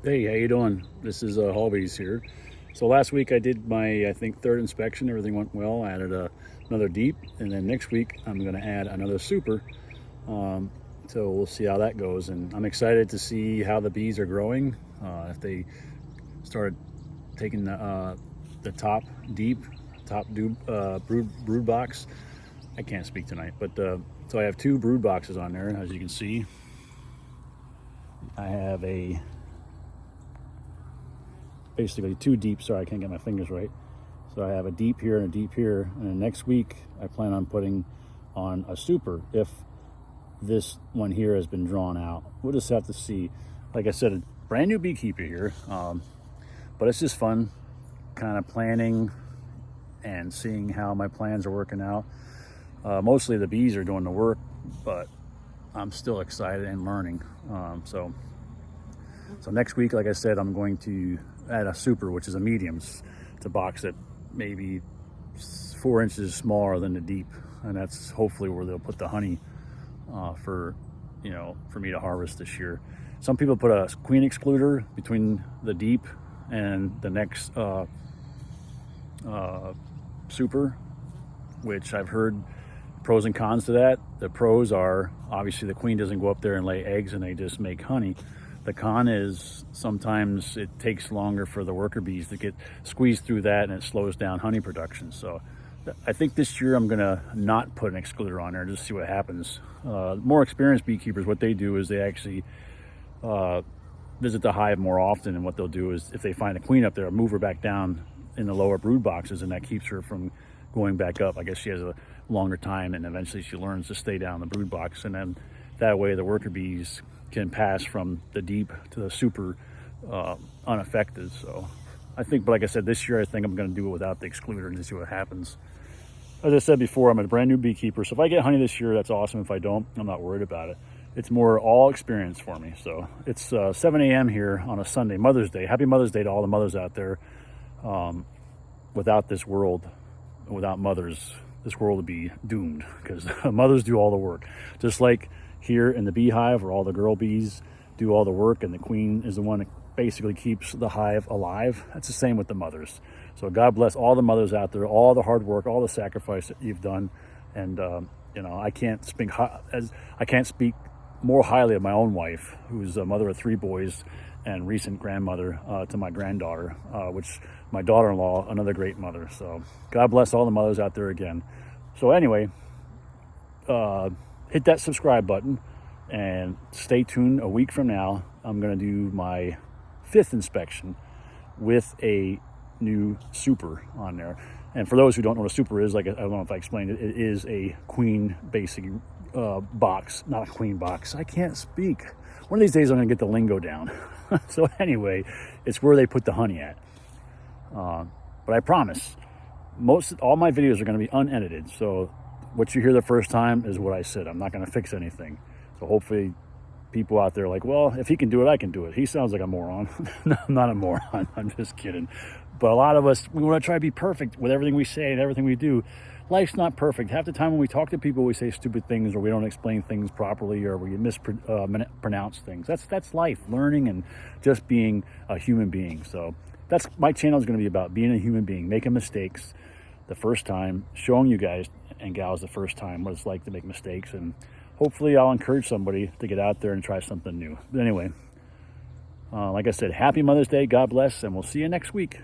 Hey, how you doing? This is Hobbies here. So last week I did my, I think, third inspection. Everything went well. I added another deep, and then next week I'm going to add another super. Um, so we'll see how that goes, and I'm excited to see how the bees are growing. If they start taking the top deep, brood box. I can't speak tonight, but so I have two brood boxes on there, as you can see. I have basically two deep. Sorry, I can't get my fingers right. So I have a deep here and a deep here, and then next week I plan on putting on a super if this one here has been drawn out. We'll just have to see. Like I said, a brand new beekeeper here, but it's just fun kind of planning and seeing how my plans are working out. Mostly the bees are doing the work, but I'm still excited and learning. So next week, like I said, I'm going to add a super, which is a mediums. It's a box that maybe 4 inches smaller than the deep, and that's hopefully where they'll put the honey for me to harvest this year. Some people put a queen excluder between the deep and the next super, which I've heard pros and cons to that. The pros are obviously the queen doesn't go up there and lay eggs and they just make honey. The con is sometimes it takes longer for the worker bees to get squeezed through that, and it slows down honey production. So I think this year I'm gonna not put an excluder on there, just see what happens. More experienced beekeepers, what they do is they actually visit the hive more often, and what they'll do is if they find a queen up there, move her back down in the lower brood boxes, and that keeps her from going back up. I guess she has a longer time, and eventually she learns to stay down in the brood box, and then that way the worker bees can pass from the deep to the super unaffected. So I think, but like I said, this year I think I'm going to do it without the excluder and just see what happens. As I said before, I'm a brand new beekeeper, so if I get honey this year, that's awesome. If I don't, I'm not worried about it. It's more all experience for me. So it's 7 a.m. here on a Sunday, Mother's Day. Happy Mother's Day to all the mothers out there. Without this world, without mothers, this world would be doomed, because mothers do all the work. Just like here in the beehive, where all the girl bees do all the work and the queen is the one that basically keeps the hive alive. That's the same with the mothers. So God bless all the mothers out there, all the hard work, all the sacrifice that you've done. And I can't speak more highly of my own wife, who's a mother of 3 boys and recent grandmother to my granddaughter, which my daughter-in-law, another great mother. So God bless all the mothers out there again. So anyway, hit that subscribe button and stay tuned. A week from now, I'm going to do my 5th inspection with a new super on there. And for those who don't know what a super is, like I don't know if I explained it, it is a queen basic box, not a queen box. I can't speak. One of these days I'm going to get the lingo down. So anyway, it's where they put the honey at. But I promise, all my videos are going to be unedited. So what you hear the first time is what I said. I'm not going to fix anything. So hopefully people out there are like, well, if he can do it, I can do it. He sounds like a moron. No, I'm not a moron. I'm just kidding. But a lot of us, we want to try to be perfect with everything we say and everything we do. Life's not perfect. Half the time when we talk to people, we say stupid things, or we don't explain things properly, or we mispronounce things. That's life, learning and just being a human being. So that's my channel is going to be about being a human being, making mistakes the first time, showing you guys and gals the first time what it's like to make mistakes, and hopefully I'll encourage somebody to get out there and try something new. But anyway, like I said, happy Mother's Day, God bless, and we'll see you next week.